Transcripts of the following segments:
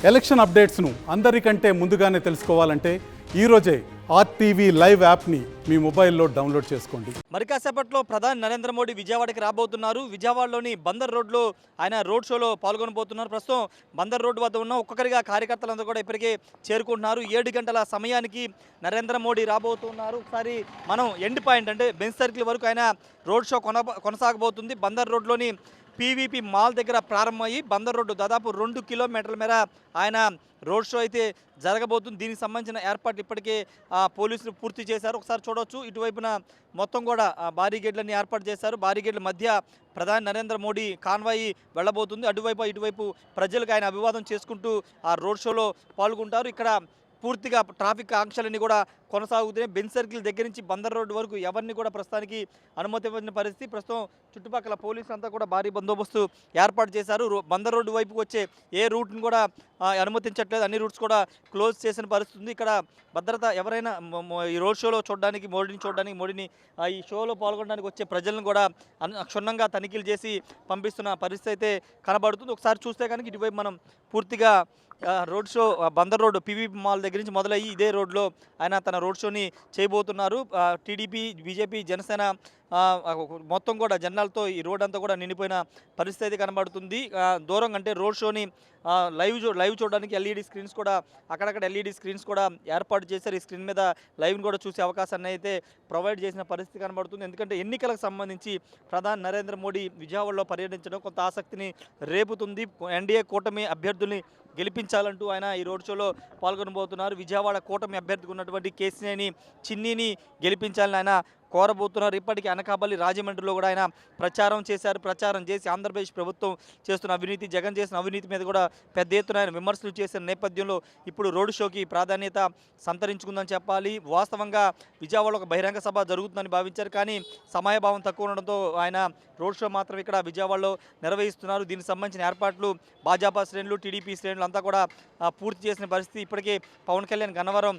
Election అప్డేట్స్ను అందరికంటే ముందుగానే తెలుసుకోవాలంటే ఈరోజే ఆర్టీవీ లైవ్ యాప్ని మీ మొబైల్లో డౌన్లోడ్ చేసుకోండి. మరి కాసేపట్లో ప్రధాని నరేంద్ర మోడీ విజయవాడకి రాబోతున్నారు. విజయవాడలోని బందర్ రోడ్లో ఆయన రోడ్ షోలో పాల్గొనబోతున్నారు. ప్రస్తుతం బందర్ రోడ్డు వద్ద ఉన్న ఒక్కొక్కరిగా కార్యకర్తలందరూ కూడా ఇప్పటికే చేరుకుంటున్నారు. 7 గంటల సమయానికి నరేంద్ర మోడీ రాబోతున్నారు. ఒకసారి మనం ఎండ్ పాయింట్ అంటే బెంచ్ సర్కిల్ వరకు ఆయన రోడ్ షో కొనసాగబోతుంది. బందర్ రోడ్లోని పీవీపీ మాల్ దగ్గర ప్రారంభమయ్యి బందర్ రోడ్డు దాదాపు 2 కిలోమీటర్ల మేర ఆయన రోడ్ షో అయితే జరగబోతుంది. దీనికి సంబంధించిన ఏర్పాట్లు ఇప్పటికే పోలీసులు పూర్తి చేశారు. ఒకసారి చూడవచ్చు, ఇటువైపున మొత్తం కూడా బారిగేట్లన్నీ ఏర్పాటు చేశారు. బారిగేట్ల మధ్య ప్రధాని నరేంద్ర మోడీ కాన్వాయి వెళ్ళబోతుంది. ఇటువైపు ప్రజలకు ఆయన అభివాదం చేసుకుంటూ ఆ రోడ్ షోలో పాల్గొంటారు. ఇక్కడ పూర్తిగా ట్రాఫిక్ ఆంక్షలన్నీ కూడా కొనసాగుతున్నాయి. బెంచ్ సర్కిల్ దగ్గర నుంచి బందర్ రోడ్డు వరకు ఎవరిని కూడా ప్రస్తుతానికి అనుమతి ఇవ్వని పరిస్థితి. ప్రస్తుతం చుట్టుపక్కల పోలీసులు అంతా కూడా భారీ బందోబస్తు ఏర్పాటు చేశారు. బందర్ రోడ్డు వైపుకు వచ్చే ఏ రూట్ని కూడా అనుమతించట్లేదు. అన్ని రూట్స్ కూడా క్లోజ్ చేసిన పరిస్థితి ఉంది. ఇక్కడ భద్రత ఎవరైనా ఈ రోడ్ షోలో చూడడానికి మోడీని ఈ షోలో పాల్గొనడానికి వచ్చే ప్రజలను కూడా క్షుణ్ణంగా తనిఖీలు చేసి పంపిస్తున్న పరిస్థితి అయితే కనబడుతుంది. ఒకసారి చూస్తే కనుక ఇటువైపు మనం పూర్తిగా road show Bandar road PVP mall దగ్గర నుంచి మొదలయ్యి ఇదే రోడ్లో ఆయన తన రోడ్ షోని చేయబోతున్నారు. టీడీపీ, బీజేపీ, జనసేన మొత్తం కూడా జనాలతో ఈ రోడ్ అంతా కూడా నిండిపోయిన పరిస్థితి కనబడుతుంది. దూరం అంటే రోడ్ షోని లైవ్ చూడడానికి ఎల్ఈడి స్క్రీన్స్ కూడా అక్కడక్కడ ఎల్ఈడి స్క్రీన్స్ కూడా ఏర్పాటు చేశారు. ఈ స్క్రీన్ మీద లైవ్ని కూడా చూసే అవకాశాన్ని అయితే ప్రొవైడ్ చేసిన పరిస్థితి కనబడుతుంది. ఎందుకంటే ఎన్నికలకు సంబంధించి ప్రధాని నరేంద్ర మోడీ విజయవాడలో పర్యటించడం కొంత ఆసక్తిని రేపుతుంది. ఎన్డీఏ కూటమి అభ్యర్థుల్ని గెలిపించాలంటూ ఆయన ఈ రోడ్ షోలో పాల్గొనబోతున్నారు. విజయవాడ కూటమి అభ్యర్థికి ఉన్నటువంటి కేసీనేని చిన్నిని గెలిపించాలని ఆయన కోరబోతున్నారు. ఇప్పటికీ అనకాపల్లి, రాజమండ్రిలో కూడా ఆయన ప్రచారం చేసి ఆంధ్రప్రదేశ్ ప్రభుత్వం చేస్తున్న అవినీతి, జగన్ చేసిన అవినీతి మీద కూడా పెద్ద ఎత్తున ఆయన విమర్శలు చేసిన నేపథ్యంలో ఇప్పుడు రోడ్ షోకి ప్రాధాన్యత సంతరించుకుందని చెప్పాలి. వాస్తవంగా విజయవాడలో ఒక బహిరంగ సభ జరుగుతుందని భావించారు, కానీ సమయభావం తక్కువ ఉండడంతో ఆయన రోడ్ షో మాత్రం ఇక్కడ విజయవాడలో నిర్వహిస్తున్నారు. దీనికి సంబంధించిన ఏర్పాట్లు భాజపా శ్రేణులు, టీడీపీ శ్రేణులు అంతా కూడా పూర్తి చేసిన పరిస్థితి. ఇప్పటికే పవన్ కళ్యాణ్ గన్నవరం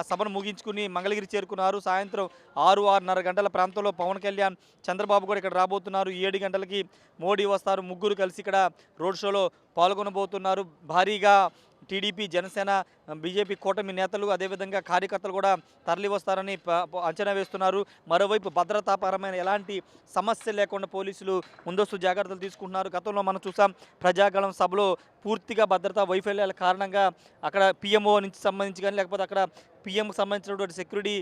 సభను ముగించుకుని మంగళగిరి చేరుకున్నారు. సాయంత్రం 6-6:30 గంటల ప్రాంతంలో పవన్ కళ్యాణ్, చంద్రబాబు కూడా ఇక్కడ రాబోతున్నారు. 7 గంటలకి మోడీ వస్తారు. ముగ్గురు కలిసి ఇక్కడ రోడ్ షోలో పాల్గొనబోతున్నారు. భారీగా టీడీపీ, జనసేన, బీజేపీ కూటమి నేతలు అదేవిధంగా కార్యకర్తలు కూడా తరలి వస్తారని అంచనా వేస్తున్నారు. మరోవైపు భద్రతాపరమైన ఎలాంటి సమస్య లేకుండా పోలీసులు ముందస్తు జాగ్రత్తలు తీసుకుంటున్నారు. గతంలో మనం చూసాం, ప్రజాగళం సభలో పూర్తిగా భద్రతా వైఫల్యాల కారణంగా అక్కడ పిఎంఓ నుంచి సంబంధించి కానీ లేకపోతే అక్కడ పిఎంకు సంబంధించినటువంటి సెక్యూరిటీ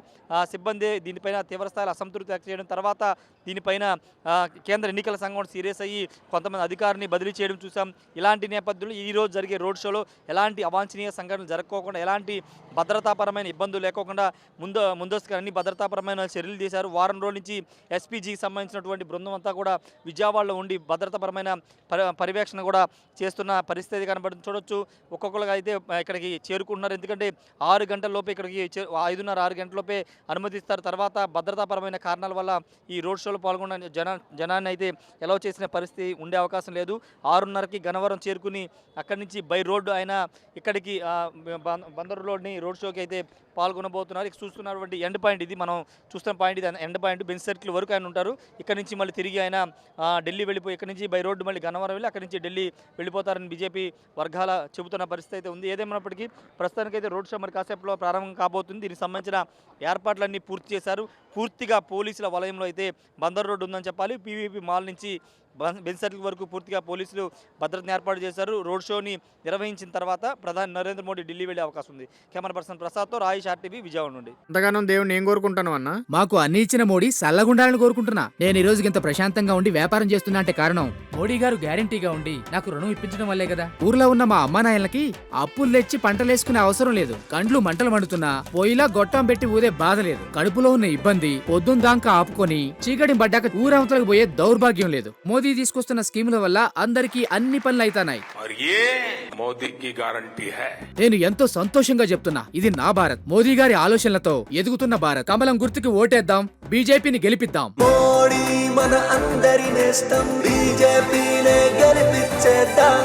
సిబ్బంది దీనిపైన తీవ్రస్థాయిలో అసంతృప్తి వ్యక్తం చేయడం, తర్వాత దీనిపైన కేంద్ర ఎన్నికల సంఘం సీరియస్ అయ్యి కొంతమంది అధికారిని బదిలీ చేయడం చూసాం. ఇలాంటి నేపథ్యంలో ఈరోజు జరిగే రోడ్ షోలో ఎలాంటి అవాంఛనీయ సంఘటనలు జరగకోకుండా, ఎలాంటి భద్రతాపరమైన ఇబ్బందులు లేకోకుండా ముందస్తుగా అన్ని భద్రతాపరమైన చర్యలు చేశారు. వారం రోజుల నుంచి ఎస్పీజీకి సంబంధించినటువంటి బృందం అంతా కూడా విజయవాడలో ఉండి భద్రతాపరమైన పర్యవేక్షణ కూడా చేస్తున్న పరిస్థితి కనబడుతుంది. చూడొచ్చు, ఒక్కొక్కరుగా అయితే ఇక్కడికి చేరుకుంటున్నారు. ఎందుకంటే 6 గంటల లోపే ఇక్కడికి 5:30-6 గంటలలోపే అనుమతిస్తారు. తర్వాత భద్రతాపరమైన కారణాల వల్ల ఈ రోడ్ షోలో పాల్గొన్న జనాన్ని అయితే ఎలవ్ చేసిన పరిస్థితి ఉండే అవకాశం లేదు. 6:30కి గన్నవరం చేరుకుని అక్కడి నుంచి బై రోడ్డు ఆయన ఇక్కడికి బందర్ రోడ్ని రోడ్ షోకి అయితే పాల్గొనబోతున్నారు. ఇక చూస్తున్నటువంటి ఎండ్ పాయింట్ ఇది, మనం చూస్తున్న పాయింట్ ఇది ఎండ్ పాయింట్. బెంచ్ సర్కిల్ వరకు ఆయన ఉంటారు. ఇక్కడ నుంచి మళ్ళీ తిరిగి ఆయన ఢిల్లీ వెళ్ళిపోయి ఇక్కడ నుంచి బై రోడ్డు మళ్ళీ గన్నవరం వెళ్ళి అక్కడి నుంచి ఢిల్లీ వెళ్ళిపోతారని బీజేపీ వర్గాల చెబుతున్న పరిస్థితి అయితే ఉంది. ఏదేమైనప్పటికీ ప్రస్తుతానికైతే రోడ్ షో మరి కాసేపులో ప్రారంభం కాబోతుంది. దీనికి సంబంధించిన ఏర్పాట్లన్నీ పూర్తి చేశారు. పూర్తిగా పోలీసుల వలయంలో అయితే బందర్ రోడ్డు ఉందని చెప్పాలి. పీవీపీ మాల్ నుంచి బెంచ్ సర్కిల్ వరకు పూర్తిగా పోలీసులు భద్రతను ఏర్పాటు చేశారు. రోడ్ షోని నిర్వహించిన తర్వాత ప్రధాని నరేంద్ర మోడీ ఢిల్లీ వెళ్లే అవకాశం ఉంది. Camera person ప్రసాద్తో Rayesh, RTV, Vijayawada నుండి. అంతగానో దేవుని ఏం కోరుకుంటాను అన్న? మాకు అన్ని ఇచ్చిన మోడీ సల్లగుండాలని కోరుకుంటున్నా. నేను ఈ రోజు ఇంత ప్రశాంతంగా ఉండి వ్యాపారం చేస్తున్నా అంటే కారణం మోడీ గారు గ్యారంటీగా ఉండి నాకు రుణం ఇప్పించడం వల్లే కదా. ఊర్లో ఉన్న మా అమ్మానాయలకి అప్పులు తెచ్చి పంటలేసుకునే అవసరం లేదు. కండ్లు మంటలు మండుతున్నా పోయిలా గొట్టం పెట్టి ఊదే బాధ లేదు. కడుపులో ఉన్న ఇబ్బంది పొద్దుందాకా ఆపుకొని చీకటి పడ్డాక ఊరవతలకు పోయే దౌర్భాగ్యం లేదు. మోదీ తీసుకొస్తున్న స్కీముల వల్ల అందరికీ అన్ని పనులు అయితానాయి. నేను ఎంతో సంతోషంగా చెప్తున్నా, ఇది నా భారత్. మోదీ గారి ఆలోచనలతో ఎదుగుతున్న భారత్. కమలం గుర్తుకి ఓటేద్దాం, బీజేపీని గెలిపిద్దాం. మోడీ మన అందరి నేస్తం, బీజేపీనే గెలిపించేద్దాం.